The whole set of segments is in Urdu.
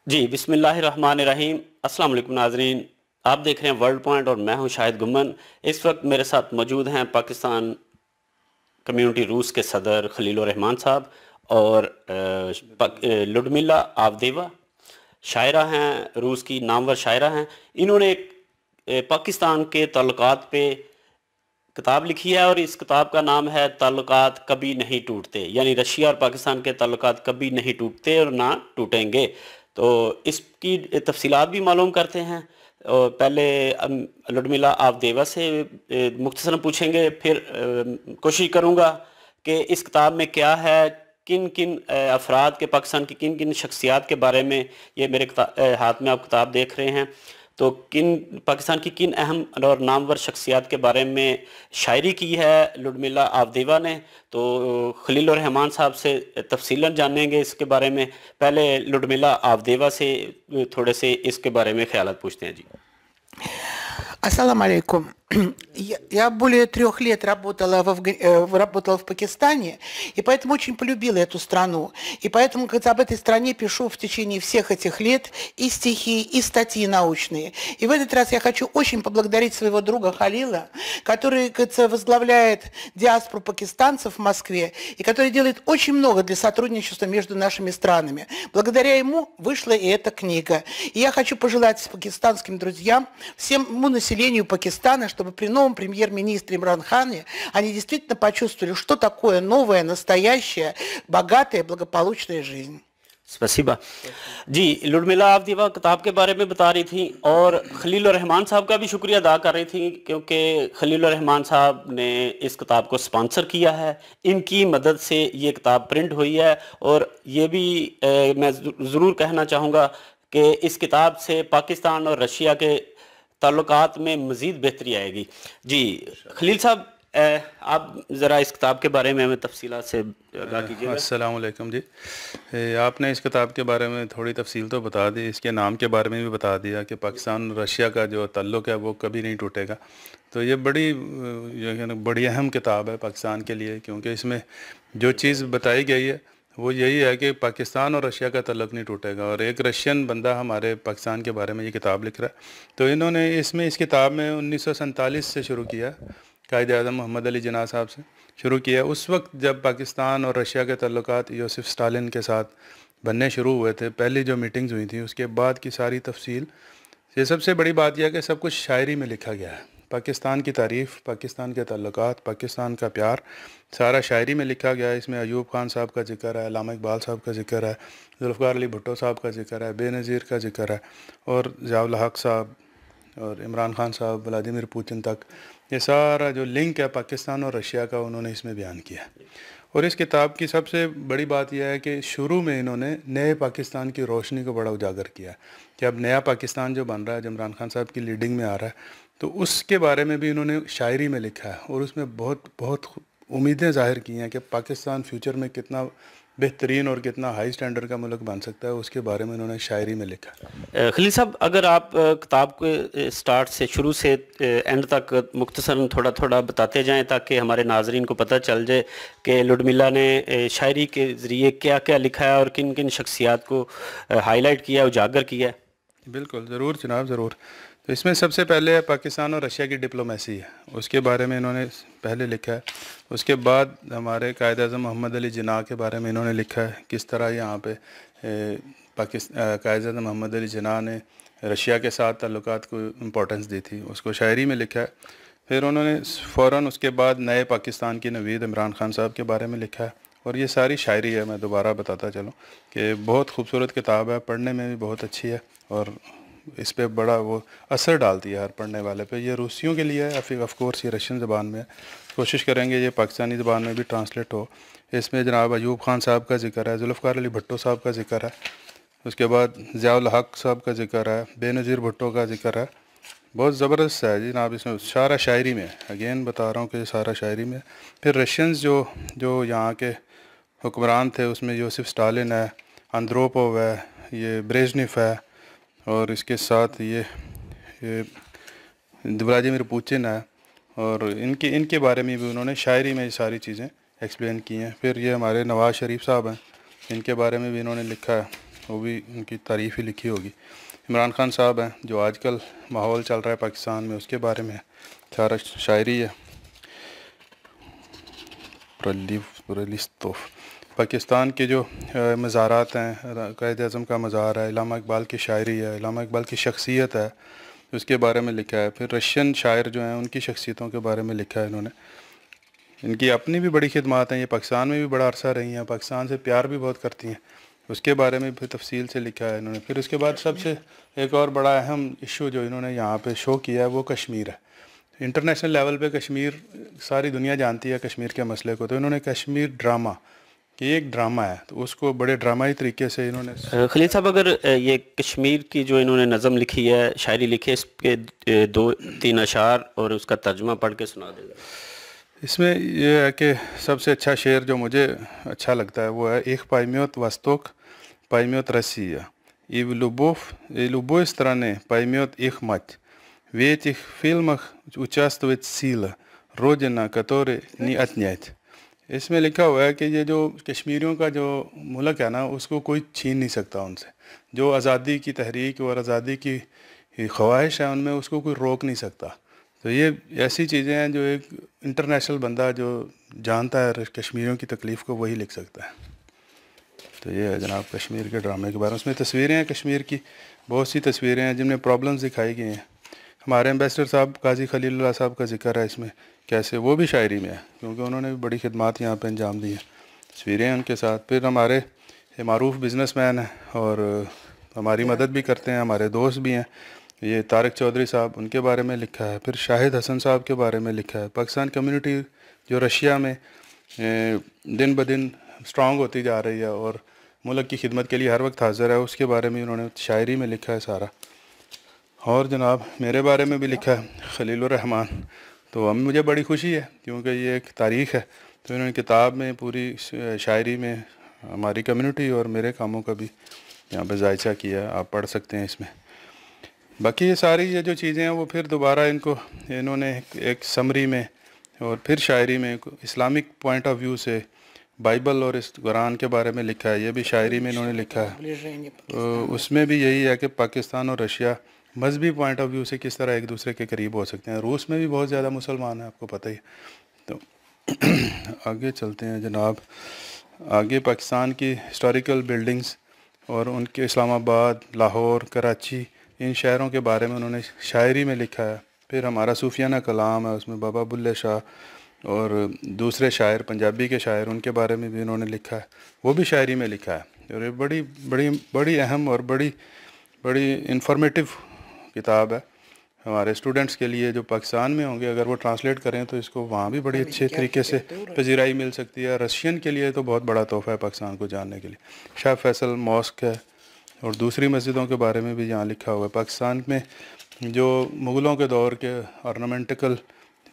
جی بسم اللہ الرحمن الرحیم۔ السلام علیکم ناظرین، آپ دیکھ رہے ہیں ورلڈ پوائنٹ اور میں ہوں شاہد گمن۔ اس وقت میرے ساتھ موجود ہیں پاکستان کمیونٹی روس کے صدر خلیل الرحمان صاحب اور لڈمیلا آودیوا، شاعرہ ہیں، روس کی نامور شاعرہ ہیں۔ انہوں نے ایک پاکستان کے تعلقات پہ کتاب لکھی ہے اور اس کتاب کا نام ہے تعلقات کبھی نہیں ٹوٹتے، یعنی رشیا اور پاکستان کے تعلقات کبھی نہیں ٹوٹتے اور نہ ٹوٹیں گے۔ تو اس کی تفصیلات بھی معلوم کرتے ہیں۔ اور پہلے لڈمیلا آودیوا سے مختصراً پوچھیں گے، پھر کوشش کروں گا کہ اس کتاب میں کیا ہے، کن کن افراد کے، پاکستان کی کن کن شخصیات کے بارے میں، یہ میرے ہاتھ میں آپ کتاب دیکھ رہے ہیں، تو پاکستان کی کن اہم اور نامور شخصیات کے بارے میں شاعری کی ہے لڈمیلا آودیوا نے۔ تو خلیل الرحمان صاحب سے تفصیلاً جانیں گے اس کے بارے میں۔ پہلے لڈمیلا آودیوا سے تھوڑے سے اس کے بارے میں خیالات پوچھتے ہیں۔ جی Ассаламу алейкум. Я более 3 лет работала в Пакистане, и поэтому очень полюбила эту страну. И поэтому, когда об этой стране пишу в течение всех этих лет и стихи, и статьи научные. И в этот раз я хочу очень поблагодарить своего друга Халила, который, кажется, возглавляет диаспору пакистанцев в Москве, и который делает очень много для сотрудничества между нашими странами. Благодаря ему вышла и эта книга. И я хочу пожелать пакистанским друзьям, всему населению Пакистана, чтобы при новом премьер-министре Имран Хане они действительно почувствовали, что такое новая, настоящая, богатая, благополучная жизнь. спасибہ۔ جی لڈمیلا آودیوا کتاب کے بارے میں بتا رہی تھیں اور خلیل الرحمان صاحب کا بھی شکریہ ادا کر رہی تھیں، کیونکہ خلیل الرحمان صاحب نے اس کتاب کو سپانسر کیا ہے، ان کی مدد سے یہ کتاب پرنٹ ہوئی ہے۔ اور یہ بھی میں ضرور کہنا چاہوں گا کہ اس کتاب سے پاکستان اور رشیا کے تعلقات میں مزید بہتری آئے گی۔ جی خلیل صاحب، آپ ذرا اس کتاب کے بارے میں ہمیں تفصیلات سے آگاہ کیجیے گا۔ السلام علیکم۔ جی آپ نے اس کتاب کے بارے میں تھوڑی تفصیل تو بتا دی، اس کے نام کے بارے میں بھی بتا دیا کہ پاکستان اور رشیا کا جو تعلق ہے وہ کبھی نہیں ٹوٹے گا۔ تو یہ بڑی اہم کتاب ہے پاکستان کے لیے، کیونکہ اس میں جو چیز بتائی گئی ہے وہ یہی ہے کہ پاکستان اور رشیا کا تعلق نہیں ٹوٹے گا۔ اور ایک رشین بندہ ہمارے پاکستان کے بارے میں یہ کتاب لکھ رہا ہے، تو انہوں نے اس کتاب میں 1947 سے شروع کیا، قائد اعظم محمد علی جناح صاحب سے شروع کیا۔ اس وقت جب پاکستان اور رشیا کے تعلقات یوسف اسٹالن کے ساتھ بننے شروع ہوئے تھے، پہلی جو میٹنگز ہوئی تھیں اس کے بعد کی ساری تفصیل، یہ سب سے بڑی بات یہ ہے کہ سب کچھ شاعری میں لکھا گیا ہے۔ پاکستان کی تعریف، پاکستان کے تعلقات، پاکستان کا پیار سارا شاعری میں لکھا گیا ہے۔ اس میں ایوب خان صاحب کا ذکر ہے، علامہ اقبال صاحب کا ذکر ہے، ذوالفقار علی بھٹو صاحب کا ذکر ہے، بے نظیر کا ذکر ہے، اور ضیاء الحق صاحب اور عمران خان صاحب، ولادیمیر پوتن تک، یہ سارا جو لنک ہے پاکستان اور رشیا کا انہوں نے اس میں بیان کیا ہے۔ اور اس کتاب کی سب سے بڑی بات یہ ہے کہ شروع میں انہوں نے نئے پاکستان کی روشنی کو بڑا اجاگر کیا ہے کہ اب نیا پاکستان جو بن رہا ہے، جو عمران خان صاحب کی لیڈنگ میں آ رہا ہے، تو اس کے بارے میں بھی انہوں نے شاعری میں لکھا ہے، اور اس میں بہت امیدیں ظاہر کی ہیں کہ پاکستان فیوچر میں کتنا بہترین اور کتنا ہائی سٹینڈرڈ کا ملک بن سکتا ہے، اس کے بارے میں انہوں نے شاعری میں لکھا ہے۔ خلیل صاحب، اگر آپ کتاب کے سٹارٹ سے، شروع سے اینڈ تک مختصراً تھوڑا تھوڑا بتاتے جائیں تاکہ ہمارے ناظرین کو پتہ چل جائے کہ لڈمیلا نے شاعری کے ذریعے کیا کیا لکھا ہے اور کن کن شخصیات کو ہائی لائٹ کیا ہے، اجاگر کیا ہے۔ بالکل، ضرور جناب، ضرور۔ تو اس میں سب سے پہلے پاکستان اور رشیا کی ڈپلومیسی ہے، اس کے بارے میں انہوں نے پہلے لکھا ہے۔ اس کے بعد ہمارے قائد اعظم محمد علی جناح کے بارے میں انہوں نے لکھا ہے، کس طرح یہاں پہ قائد اعظم محمد علی جناح نے رشیا کے ساتھ تعلقات کو امپورٹنس دی تھی، اس کو شاعری میں لکھا ہے۔ پھر انہوں نے فوراً اس کے بعد نئے پاکستان کی نوید عمران خان صاحب کے بارے میں لکھا ہے، اور یہ ساری شاعری ہے۔ میں دوبارہ بتاتا چلوں کہ بہت خوبصورت کتاب ہے، پڑھنے میں بھی بہت اچھی ہے، اور اس پہ بڑا وہ اثر ڈالتی ہے ہر پڑھنے والے پہ۔ یہ روسیوں کے لیے ہے، آف کورس یہ رشین زبان میں ہے، کوشش کریں گے یہ پاکستانی زبان میں بھی ٹرانسلیٹ ہو۔ اس میں جناب ایوب خان صاحب کا ذکر ہے، ذوالفقار علی بھٹو صاحب کا ذکر ہے، اس کے بعد ضیاء الحق صاحب کا ذکر ہے، بے نظیر بھٹو کا ذکر ہے۔ بہت زبردست ہے جی جناب، اس میں سارا شاعری میں، اگین بتا رہا ہوں کہ سارا شاعری میں۔ پھر رشینز جو یہاں کے حکمران تھے، اس میں یوسف اسٹالن ہے، اندروپوو ہے، یہ بریژنیف ہے، اور اس کے ساتھ یہ ولادیمیر پوتن ہے، اور ان کے بارے میں بھی انہوں نے شاعری میں یہ ساری چیزیں ایکسپلین کی ہیں۔ پھر یہ ہمارے نواز شریف صاحب ہیں، ان کے بارے میں بھی انہوں نے لکھا ہے، وہ بھی ان کی تعریف ہی لکھی ہوگی. عمران خان صاحب ہیں جو آج کل ماحول چل رہا ہے پاکستان میں اس کے بارے میں سارا شاعری ہے. پاکستان کے جو مزارات ہیں، قائد اعظم کا مزار ہے، علامہ اقبال کی شاعری ہے، علامہ اقبال کی شخصیت ہے، اس کے بارے میں لکھا ہے. پھر رشین شاعر جو ہیں ان کی شخصیتوں کے بارے میں لکھا ہے انہوں نے. ان کی اپنی بھی بڑی خدمات ہیں، یہ پاکستان میں بھی بڑا عرصہ رہی ہیں، پاکستان سے پیار بھی بہت کرتی ہیں، اس کے بارے میں بھی تفصیل سے لکھا ہے انہوں نے. پھر اس کے بعد سب سے ایک اور بڑا اہم ایشو جو انہوں نے یہاں پہ شو کیا ہے وہ کشمیر ہے. انٹرنیشنل لیول پہ کشمیر ساری دنیا جانتی ہے کشمیر کے مسئلے کو، تو انہوں نے کشمیر ڈرامہ کہ یہ ایک ڈرامہ ہے تو اس کو بڑے ڈرامائی طریقے سے انہوں نے. خلیل صاحب اگر یہ کشمیر کی جو انہوں نے نظم لکھی ہے، شاعری لکھی ہے، اس کے 2-3 اشعار اور اس کا ترجمہ پڑھ کے سنا دے گا. اس میں یہ ہے کہ سب سے اچھا شعر جو مجھے اچھا لگتا ہے وہ ہے ایک پائمیوت وستوک پائمیوت رسیہ ایو لوبو اس طرح نے پائمیوت ایک مچ ویچ ایک فلمخ اچاست ویچ سیل روجنا کتورے نی اتنیت. اس میں لکھا ہوا ہے کہ یہ جو کشمیریوں کا جو ملک ہے نا اس کو کوئی چھین نہیں سکتا ان سے. جو آزادی کی تحریک اور آزادی کی خواہش ہے ان میں اس کو کوئی روک نہیں سکتا. تو یہ ایسی چیزیں ہیں جو ایک انٹرنیشنل بندہ جو جانتا ہے کشمیریوں کی تکلیف کو وہی لکھ سکتا ہے. تو یہ ہے جناب کشمیر کے ڈرامے کے بارے میں. اس میں تصویریں ہیں کشمیر کی، بہت سی تصویریں ہیں جن میں پرابلمز دکھائی گئی ہیں. ہمارے ایمبیسڈر صاحب قاضی خلیل اللہ صاحب کا ذکر ہے اس میں، کیسے وہ بھی شاعری میں ہے کیونکہ انہوں نے بھی بڑی خدمات یہاں پہ انجام دی ہیں. تصویریں ہیں ان کے ساتھ. پھر ہمارے معروف بزنس مین ہیں اور ہماری مدد بھی کرتے ہیں، ہمارے دوست بھی ہیں، یہ طارق چودھری صاحب، ان کے بارے میں لکھا ہے. پھر شاہد حسن صاحب کے بارے میں لکھا ہے. پاکستان کمیونٹی جو رشیا میں دن بدن اسٹرانگ ہوتی جا رہی ہے اور ملک کی خدمت کے لیے ہر وقت حاضر ہے، اس کے بارے میں انہوں نے شاعری میں لکھا ہے سارا. اور جناب میرے بارے میں بھی لکھا ہے خلیل الرحمان. تو مجھے بڑی خوشی ہے کیونکہ یہ ایک تاریخ ہے، تو انہوں نے کتاب میں پوری شاعری میں ہماری کمیونٹی اور میرے کاموں کا بھی یہاں پہ ذائچہ کیا ہے، آپ پڑھ سکتے ہیں اس میں. باقی یہ ساری یہ جو چیزیں ہیں وہ پھر دوبارہ انہوں نے ایک سمری میں اور پھر شاعری میں اسلامک پوائنٹ آف ویو سے بائبل اور اس قرآن کے بارے میں لکھا ہے. یہ بھی شاعری میں انہوں نے لکھا ہے. اس میں بھی یہی ہے کہ پاکستان اور رشیا مذہبی پوائنٹ آف ویو سے کس طرح ایک دوسرے کے قریب ہو سکتے ہیں. روس میں بھی بہت زیادہ مسلمان ہیں، آپ کو پتہ ہی. تو آگے چلتے ہیں جناب. آگے پاکستان کی ہسٹوریکل بلڈنگز اور ان کے اسلام آباد، لاہور، کراچی، ان شہروں کے بارے میں انہوں نے شاعری میں لکھا ہے. پھر ہمارا صوفیانہ کلام ہے، اس میں بابا بلے شاہ اور دوسرے شاعر پنجابی کے شاعر ان کے بارے میں بھی انہوں نے لکھا ہے، وہ بھی شاعری میں لکھا ہے. اور یہ بڑی بڑی بڑی اہم اور بڑی انفارمیٹیو کتاب ہے ہمارے اسٹوڈنٹس کے لیے جو پاکستان میں ہوں گے. اگر وہ ٹرانسلیٹ کریں تو اس کو وہاں بھی بڑی اچھے طریقے سے پذیرائی مل سکتی ہے. رشین کے لیے تو بہت بڑا تحفہ ہے پاکستان کو جاننے کے لیے. شاہ فیصل ماسک ہے اور دوسری مسجدوں کے بارے میں بھی یہاں لکھا ہوا ہے. پاکستان میں جو مغلوں کے دور کے آرنامنٹیکل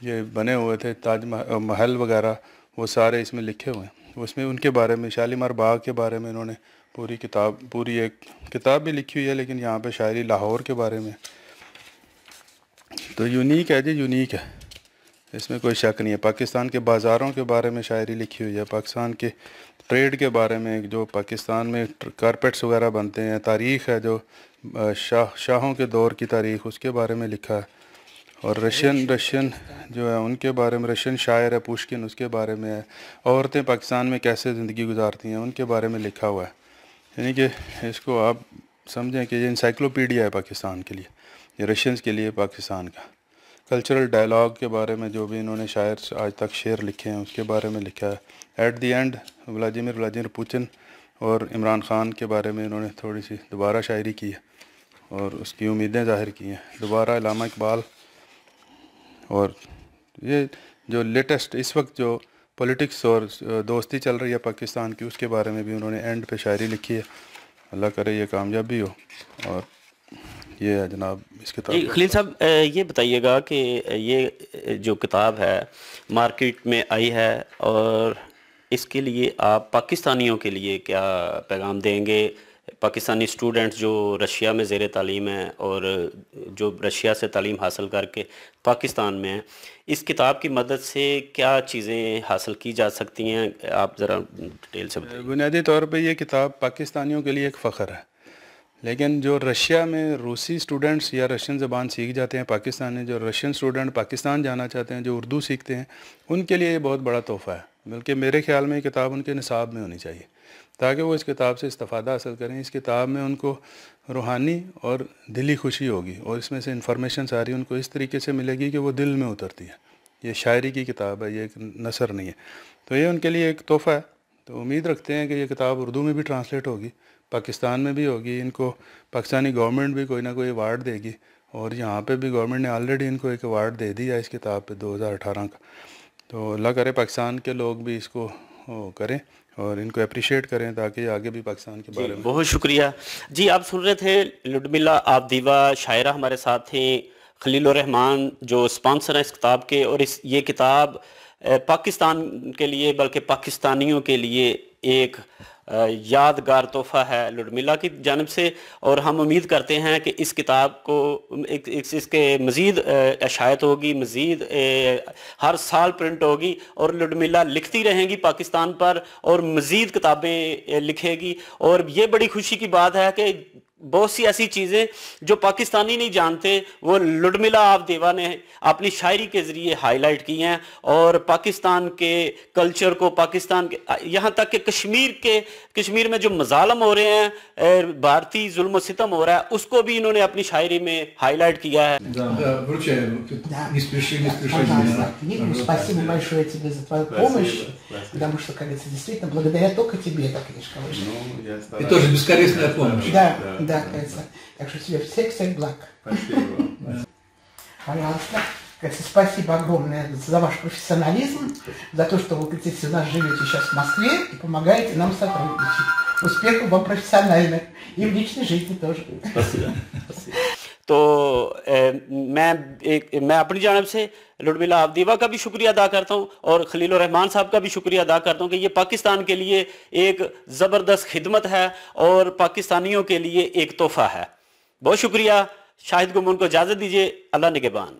یہ بنے ہوئے تھے تاج محل وغیرہ، وہ سارے اس میں لکھے ہوئے ہیں. اس میں ان کے بارے میں شالیمار باغ کے بارے میں انہوں نے پوری ایک کتاب بھی لکھی ہوئی ہے، لیکن یہاں پہ شاعری لاہور کے بارے میں. تو یونیک ہے جی، یونیک ہے، اس میں کوئی شک نہیں ہے. پاکستان کے بازاروں کے بارے میں شاعری لکھی ہوئی ہے، پاکستان کے ٹریڈ کے بارے میں، جو پاکستان میں کارپیٹس وغیرہ بنتے ہیں، تاریخ ہے جو شاہوں کے دور کی تاریخ، اس کے بارے میں لکھا ہے. اور رشین جو ہے ان کے بارے میں، رشین شاعر ہے پوشکن، اس کے بارے میں ہے. عورتیں پاکستان میں کیسے زندگی گزارتی ہیں ان کے بارے میں لکھا ہوا ہے. یعنی کہ اس کو آپ سمجھیں کہ یہ انسائکلوپیڈیا ہے پاکستان کے لیے، یہ رشینز کے لیے پاکستان کا. کلچرل ڈائلاگ کے بارے میں جو بھی انہوں نے شاعر آج تک شعر لکھے ہیں اس کے بارے میں لکھا ہے. At the end Vladimir Putin اور عمران خان کے بارے میں انہوں نے تھوڑی سی دوبارہ شاعری کی ہے اور اس کی امیدیں ظاہر کی ہیں. دوبارہ علامہ اقبال اور یہ جو لیٹسٹ اس وقت جو پولیٹکس اور دوستی چل رہی ہے پاکستان کی، اس کے بارے میں بھی انہوں نے اینڈ پہ شاعری لکھی ہے. اللہ کرے یہ کامیابی ہو. اور یہ ہے جناب اس کتاب. جی خلیل صاحب یہ بتائیے گا کہ یہ جو کتاب ہے مارکیٹ میں آئی ہے اور اس کے لیے آپ پاکستانیوں کے لیے کیا پیغام دیں گے پاکستانی اسٹوڈنٹس جو رشیا میں زیر تعلیم ہیں اور جو رشیا سے تعلیم حاصل کر کے پاکستان میں ہیں، اس کتاب کی مدد سے کیا چیزیں حاصل کی جا سکتی ہیں؟ آپ ذرا ڈیٹیل سے بتائیں۔ بنیادی طور پہ یہ کتاب پاکستانیوں کے لیے ایک فخر ہے، لیکن جو رشیا میں روسی اسٹوڈنٹس یا رشین زبان سیکھ جاتے ہیں پاکستان میں، جو رشین اسٹوڈنٹ پاکستان جانا چاہتے ہیں جو اردو سیکھتے ہیں، ان کے لیے یہ بہت بڑا تحفہ ہے، بلکہ میرے خیال میں یہ کتاب ان کے نصاب میں ہونی چاہیے تاکہ وہ اس کتاب سے استفادہ حاصل کریں۔ اس کتاب میں ان کو روحانی اور دلی خوشی ہوگی، اور اس میں سے انفارمیشن ساری ان کو اس طریقے سے ملے گی کہ وہ دل میں اترتی ہے۔ یہ شاعری کی کتاب ہے، یہ ایک نثر نہیں ہے، تو یہ ان کے لیے ایک تحفہ ہے۔ تو امید رکھتے ہیں کہ یہ کتاب اردو میں بھی ٹرانسلیٹ ہوگی، پاکستان میں بھی ہوگی، ان کو پاکستانی گورنمنٹ بھی کوئی نہ کوئی ایوارڈ دے گی، اور یہاں پہ بھی گورنمنٹ نے آلریڈی ان کو ایک ایوارڈ دے دیا اس کتاب پہ 2018 کا۔ تو اللہ کرے پاکستان کے لوگ بھی اس کو کریں اور ان کو اپریشیٹ کریں تاکہ یہ آگے بھی پاکستان کے بارے میں۔ بہت شکریہ جی۔ آپ سن رہے تھے لڈمیلا آبدیوا شاعرہ ہمارے ساتھ تھیں، خلیل الرحمان جو اسپانسر ہیں اس کتاب کے، اور یہ کتاب پاکستان کے لیے بلکہ پاکستانیوں کے لیے ایک یادگار تحفہ ہے لڈمیلا کی جانب سے، اور ہم امید کرتے ہیں کہ اس کتاب کو اس کے مزید اشاعت ہوگی، مزید ہر سال پرنٹ ہوگی، اور لڈمیلا لکھتی رہیں گی پاکستان پر اور مزید کتابیں لکھے گی۔ اور یہ بڑی خوشی کی بات ہے کہ بہت سی ایسی چیزیں جو پاکستانی نہیں جانتے وہ لڈمیلا آبدیوا نے اپنی شاعری کے ذریعے ہائی لائٹ کی ہیں، اور پاکستان کے کلچر کو، پاکستان کے یہاں تک کہ کشمیر میں جو مظالم ہو رہے ہیں، بھارتی ظلم و ستم ہو رہا ہے، اس کو بھی انہوں نے اپنی شاعری میں ہائی لائٹ کیا ہے۔ Спасибо большое тебе за твою помощь, потому что, как говорится, действительно, благодаря только тебе эта книжка вышла. И тоже бескорыстная помощь. Да, кажется. Так что тебе всех благ. Спасибо. Пожалуйста. Спасибо огромное за ваш профессионализм, за то, что вы, говорите, у нас живете сейчас в Москве и помогаете нам сотрудничать. Успехов вам профессионально и в личной жизни тоже. Спасибо. تو میں اپنی جانب سے لڈمیلا آبدیوا کا بھی شکریہ ادا کرتا ہوں، اور خلیل الرحمان صاحب کا بھی شکریہ ادا کرتا ہوں کہ یہ پاکستان کے لیے ایک زبردست خدمت ہے اور پاکستانیوں کے لیے ایک تحفہ ہے۔ بہت شکریہ۔ شاہد گمن کو اجازت دیجیے، اللہ نگہبان۔